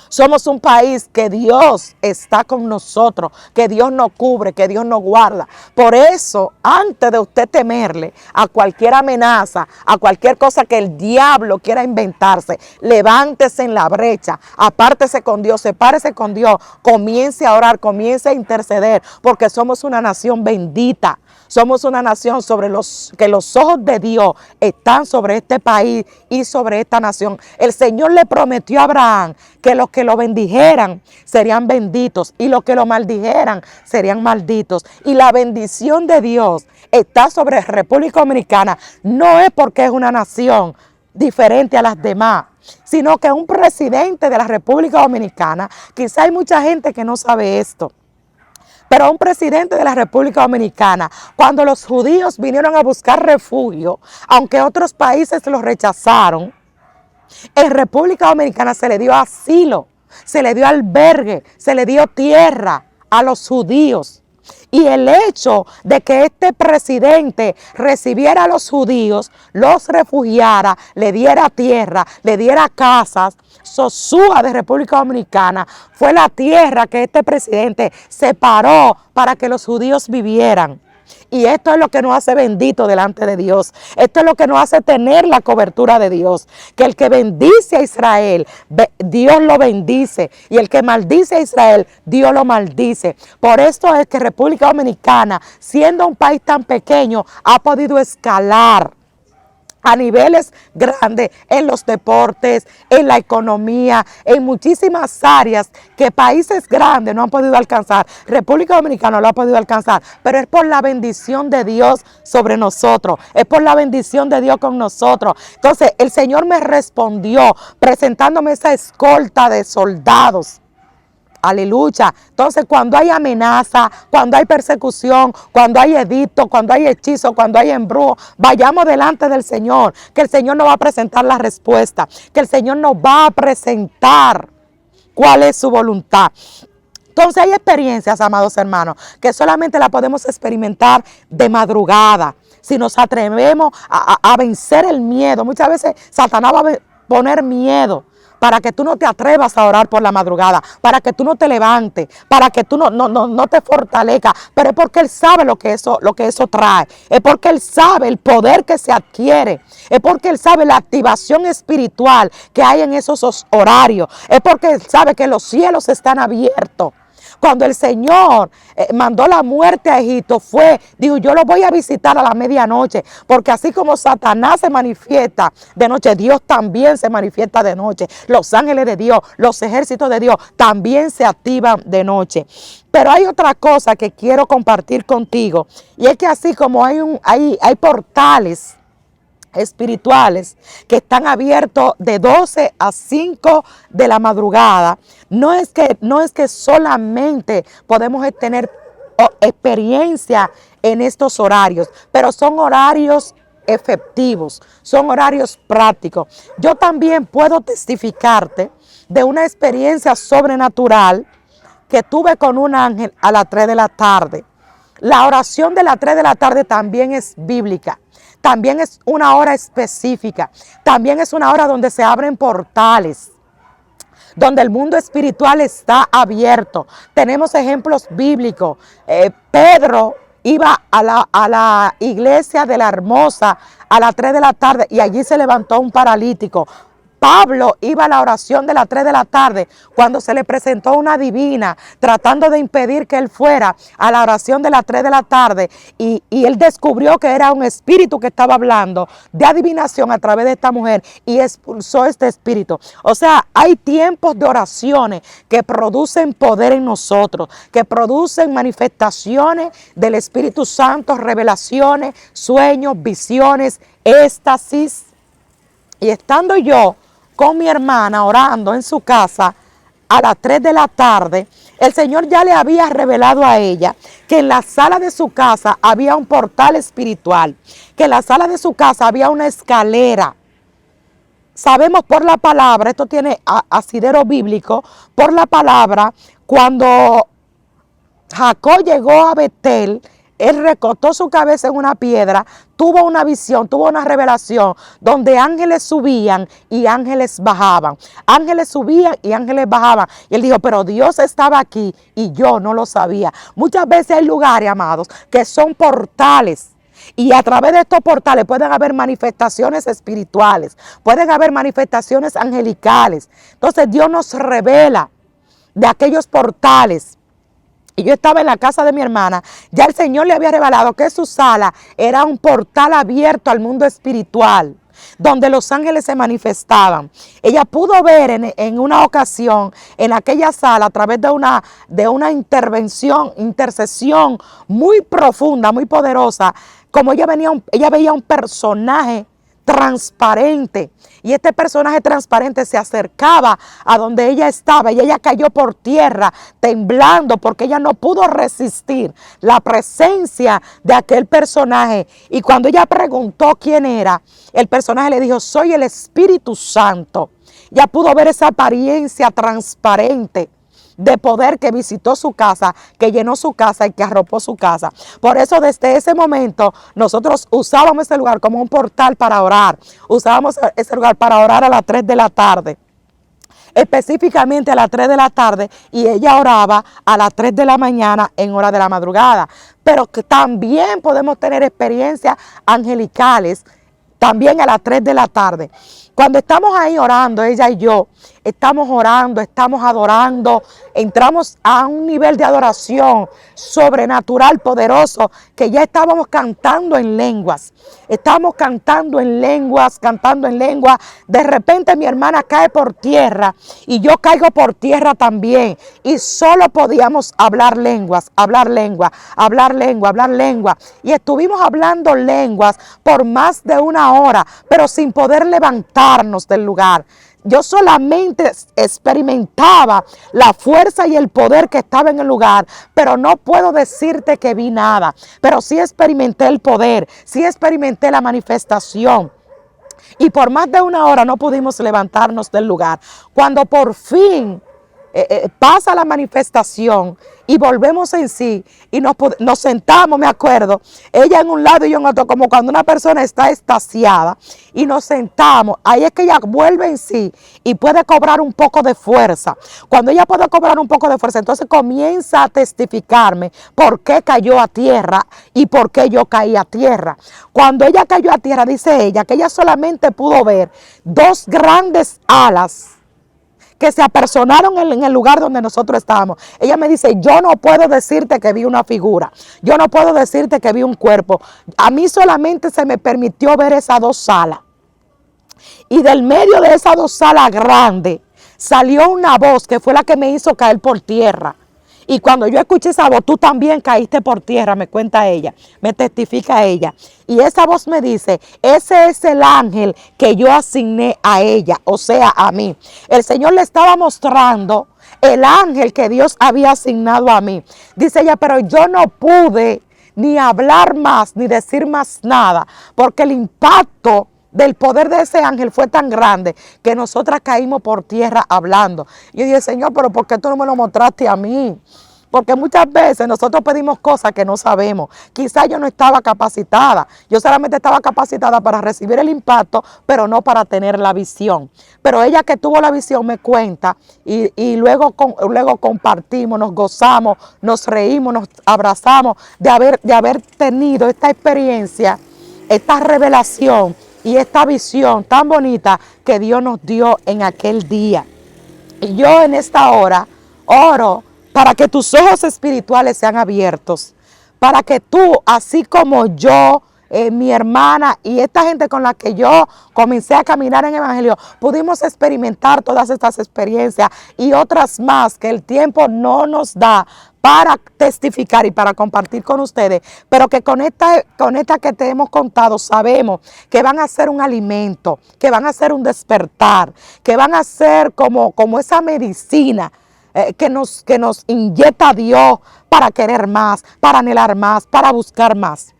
Somos un país que Dios está con nosotros, que Dios nos cubre, que Dios nos guarda. Por eso, antes de usted temerle a cualquier amenaza, a cualquier cosa que el diablo quiera inventarse, levántese en la brecha, apártese con Dios, sepárese con Dios, comience a orar, comience a interceder, porque somos una nación bendita. Somos una nación que los ojos de Dios están sobre este país y sobre esta nación. El Señor le prometió a Abraham que los que lo bendijeran serían benditos y los que lo maldijeran serían malditos. Y la bendición de Dios está sobre República Dominicana. No es porque es una nación diferente a las demás, sino que un presidente de la República Dominicana, quizá hay mucha gente que no sabe esto, pero un presidente de la República Dominicana, cuando los judíos vinieron a buscar refugio, aunque otros países los rechazaron, en República Dominicana se le dio asilo, se le dio albergue, se le dio tierra a los judíos. Y el hecho de que este presidente recibiera a los judíos, los refugiara, le diera tierra, le diera casas, Sosúa de República Dominicana fue la tierra que este presidente separó para que los judíos vivieran. Y esto es lo que nos hace bendito delante de Dios. Esto es lo que nos hace tener la cobertura de Dios. Que el que bendice a Israel, Dios lo bendice. Y el que maldice a Israel, Dios lo maldice. Por esto es que República Dominicana, siendo un país tan pequeño, ha podido escalar a niveles grandes en los deportes, en la economía, en muchísimas áreas que países grandes no han podido alcanzar. República Dominicana lo ha podido alcanzar, pero es por la bendición de Dios sobre nosotros, es por la bendición de Dios con nosotros. Entonces el Señor me respondió presentándome esa escolta de soldados. Aleluya. Entonces, cuando hay amenaza, cuando hay persecución, cuando hay edicto, cuando hay hechizo, cuando hay embrujo, vayamos delante del Señor, que el Señor nos va a presentar la respuesta, que el Señor nos va a presentar cuál es su voluntad. Entonces, hay experiencias, amados hermanos, que solamente la podemos experimentar de madrugada. Si nos atrevemos a vencer el miedo, muchas veces Satanás va a poner miedo para que tú no te atrevas a orar por la madrugada, para que tú no te levantes, para que tú no te fortalezcas, pero es porque Él sabe lo que eso trae, es porque Él sabe el poder que se adquiere, es porque Él sabe la activación espiritual que hay en esos horarios, es porque Él sabe que los cielos están abiertos. Cuando el Señor mandó la muerte a Egipto, dijo, yo lo voy a visitar a la medianoche, porque así como Satanás se manifiesta de noche, Dios también se manifiesta de noche. Los ángeles de Dios, los ejércitos de Dios también se activan de noche. Pero hay otra cosa que quiero compartir contigo, y es que así como hay portales espirituales que están abiertos de 12 a 5 de la madrugada. No es que solamente podemos tener experiencia en estos horarios, pero son horarios efectivos, son horarios prácticos. Yo también puedo testificarte de una experiencia sobrenatural que tuve con un ángel a las 3 de la tarde. La oración de las 3 de la tarde también es bíblica. También es una hora específica. También es una hora donde se abren portales, donde el mundo espiritual está abierto. Tenemos ejemplos bíblicos. Pedro iba a la iglesia de la Hermosa a las 3 de la tarde y allí se levantó un paralítico. Pablo iba a la oración de las 3 de la tarde cuando se le presentó una divina tratando de impedir que él fuera a la oración de las 3 de la tarde y él descubrió que era un espíritu que estaba hablando de adivinación a través de esta mujer y expulsó este espíritu. O sea, hay tiempos de oraciones que producen poder en nosotros, que producen manifestaciones del Espíritu Santo, revelaciones, sueños, visiones, éxtasis. Y estando yo con mi hermana orando en su casa a las 3 de la tarde, el Señor ya le había revelado a ella que en la sala de su casa había un portal espiritual, que en la sala de su casa había una escalera. Sabemos por la palabra, esto tiene asidero bíblico, por la palabra, cuando Jacob llegó a Betel, él recostó su cabeza en una piedra, tuvo una visión, tuvo una revelación, donde ángeles subían y ángeles bajaban. Ángeles subían y ángeles bajaban. Y él dijo, pero Dios estaba aquí y yo no lo sabía. Muchas veces hay lugares, amados, que son portales. Y a través de estos portales pueden haber manifestaciones espirituales, pueden haber manifestaciones angelicales. Entonces Dios nos revela de aquellos portales. Y yo estaba en la casa de mi hermana, ya el Señor le había revelado que su sala era un portal abierto al mundo espiritual, donde los ángeles se manifestaban. Ella pudo ver en una ocasión en aquella sala a través de una intercesión muy profunda, muy poderosa, como ella veía un personaje transparente, y este personaje transparente se acercaba a donde ella estaba y ella cayó por tierra temblando porque ella no pudo resistir la presencia de aquel personaje. Y cuando ella preguntó quién era, el personaje le dijo, soy el Espíritu Santo. Ya pudo ver esa apariencia transparente de poder que visitó su casa, que llenó su casa y que arropó su casa. Por eso desde ese momento nosotros usábamos ese lugar como un portal para orar. Usábamos ese lugar para orar a las 3 de la tarde. Específicamente a las 3 de la tarde, y ella oraba a las 3 de la mañana en hora de la madrugada. Pero que también podemos tener experiencias angelicales también a las 3 de la tarde. Cuando estamos ahí orando, ella y yo, estamos orando, estamos adorando, entramos a un nivel de adoración sobrenatural, poderoso, que ya estábamos cantando en lenguas. Estábamos cantando en lenguas, cantando en lengua. De repente mi hermana cae por tierra y yo caigo por tierra también. Y solo podíamos hablar lenguas, hablar lengua, hablar lengua, hablar lengua. Y estuvimos hablando lenguas por más de una hora, pero sin poder levantarnos del lugar. Yo solamente experimentaba la fuerza y el poder que estaba en el lugar, pero no puedo decirte que vi nada. Pero sí experimenté el poder, sí experimenté la manifestación. Y por más de una hora no pudimos levantarnos del lugar. Cuando por fin pasa la manifestación y volvemos en sí y nos sentamos, me acuerdo, ella en un lado y yo en otro, como cuando una persona está extasiada, y nos sentamos, ahí es que ella vuelve en sí y puede cobrar un poco de fuerza. Cuando ella puede cobrar un poco de fuerza, entonces comienza a testificarme por qué cayó a tierra y por qué yo caí a tierra. Cuando ella cayó a tierra, dice ella que ella solamente pudo ver dos grandes alas que se apersonaron en el lugar donde nosotros estábamos. Ella me dice, yo no puedo decirte que vi una figura, yo no puedo decirte que vi un cuerpo. A mí solamente se me permitió ver esas dos salas. Y del medio de esas dos salas grandes salió una voz que fue la que me hizo caer por tierra. Y cuando yo escuché esa voz, tú también caíste por tierra, me cuenta ella, me testifica ella. Y esa voz me dice, ese es el ángel que yo asigné a ella, o sea, a mí. El Señor le estaba mostrando el ángel que Dios había asignado a mí. Dice ella, pero yo no pude ni hablar más, ni decir más nada, porque el impacto del poder de ese ángel fue tan grande que nosotras caímos por tierra hablando. Y yo dije, Señor, pero ¿por qué tú no me lo mostraste a mí? Porque muchas veces nosotros pedimos cosas que no sabemos. Quizás yo no estaba capacitada. Yo solamente estaba capacitada para recibir el impacto, pero no para tener la visión. Pero ella que tuvo la visión me cuenta y luego compartimos, nos gozamos, nos reímos, nos abrazamos de haber tenido esta experiencia, esta revelación y esta visión tan bonita que Dios nos dio en aquel día. Y yo en esta hora oro para que tus ojos espirituales sean abiertos, para que tú, así como yo, mi hermana y esta gente con la que yo comencé a caminar en evangelio, pudimos experimentar todas estas experiencias y otras más que el tiempo no nos da para testificar y para compartir con ustedes, pero que con esta que te hemos contado sabemos que van a ser un alimento, que van a ser un despertar, que van a ser como esa medicina que nos inyecta Dios para querer más, para anhelar más, para buscar más.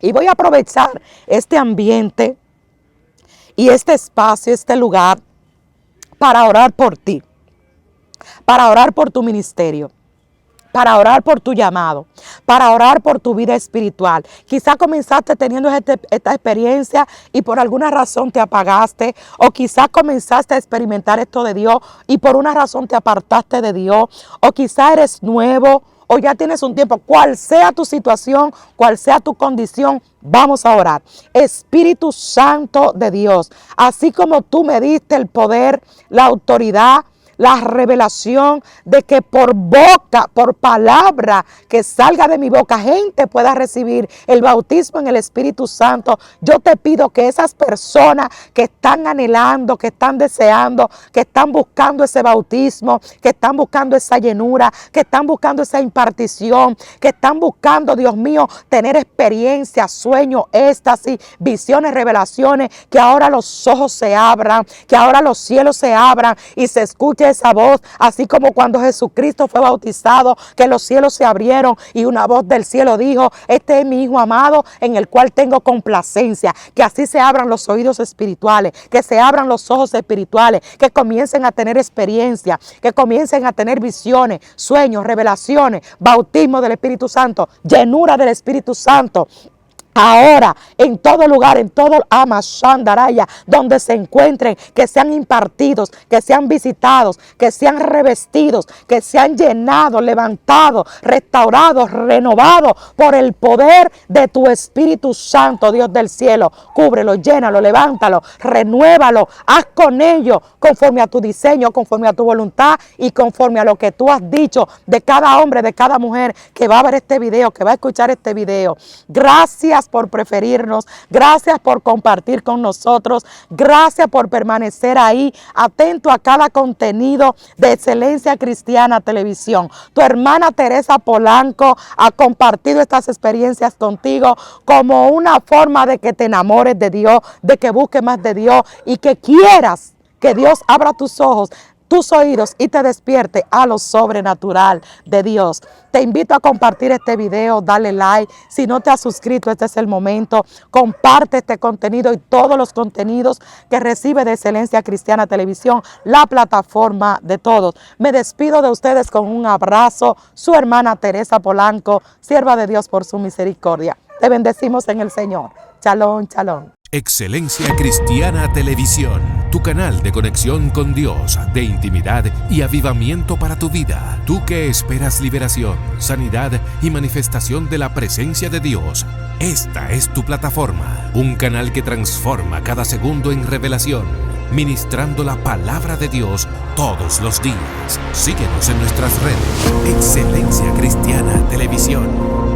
Y voy a aprovechar este ambiente y este espacio, este lugar, para orar por ti, para orar por tu ministerio, para orar por tu llamado, para orar por tu vida espiritual. Quizá comenzaste teniendo esta experiencia y por alguna razón te apagaste, o quizá comenzaste a experimentar esto de Dios y por una razón te apartaste de Dios, o quizá eres nuevo o ya tienes un tiempo. Cual sea tu situación, cual sea tu condición, vamos a orar. Espíritu Santo de Dios, así como tú me diste el poder, la autoridad, la revelación de que por boca, por palabra que salga de mi boca, gente pueda recibir el bautismo en el Espíritu Santo. Yo te pido que esas personas que están anhelando, que están deseando, que están buscando ese bautismo, que están buscando esa llenura, que están buscando esa impartición, que están buscando, Dios mío, tener experiencias, sueños, éxtasis, visiones, revelaciones, que ahora los ojos se abran, que ahora los cielos se abran y se escuche esa voz, así como cuando Jesucristo fue bautizado, que los cielos se abrieron y una voz del cielo dijo, este es mi Hijo amado en el cual tengo complacencia. Que así se abran los oídos espirituales, que se abran los ojos espirituales, que comiencen a tener experiencia, que comiencen a tener visiones, sueños, revelaciones, bautismo del Espíritu Santo, llenura del Espíritu Santo. Ahora, en todo lugar, en todo Amashandaraya, donde se encuentren, que sean impartidos, que sean visitados, que sean revestidos, que sean llenados, levantados, restaurados, renovados por el poder de tu Espíritu Santo, Dios del cielo. Cúbrelo, llénalo, levántalo, renuévalo, haz con ellos conforme a tu diseño, conforme a tu voluntad y conforme a lo que tú has dicho de cada hombre, de cada mujer que va a ver este video, que va a escuchar este video. Gracias por preferirnos, gracias por compartir con nosotros, gracias por permanecer ahí, atento a cada contenido de Excelencia Cristiana Televisión. Tu hermana Teresa Polanco ha compartido estas experiencias contigo como una forma de que te enamores de Dios, de que busques más de Dios y que quieras que Dios abra tus ojos, tus oídos y te despierte a lo sobrenatural de Dios. Te invito a compartir este video, dale like. Si no te has suscrito, este es el momento. Comparte este contenido y todos los contenidos que recibe de Excelencia Cristiana Televisión, la plataforma de todos. Me despido de ustedes con un abrazo. Su hermana Teresa Polanco, sierva de Dios por su misericordia. Te bendecimos en el Señor. Shalom, shalom. Excelencia Cristiana Televisión, tu canal de conexión con Dios, de intimidad y avivamiento para tu vida. Tú que esperas liberación, sanidad y manifestación de la presencia de Dios, esta es tu plataforma. Un canal que transforma cada segundo en revelación, ministrando la palabra de Dios todos los días. Síguenos en nuestras redes. Excelencia Cristiana Televisión.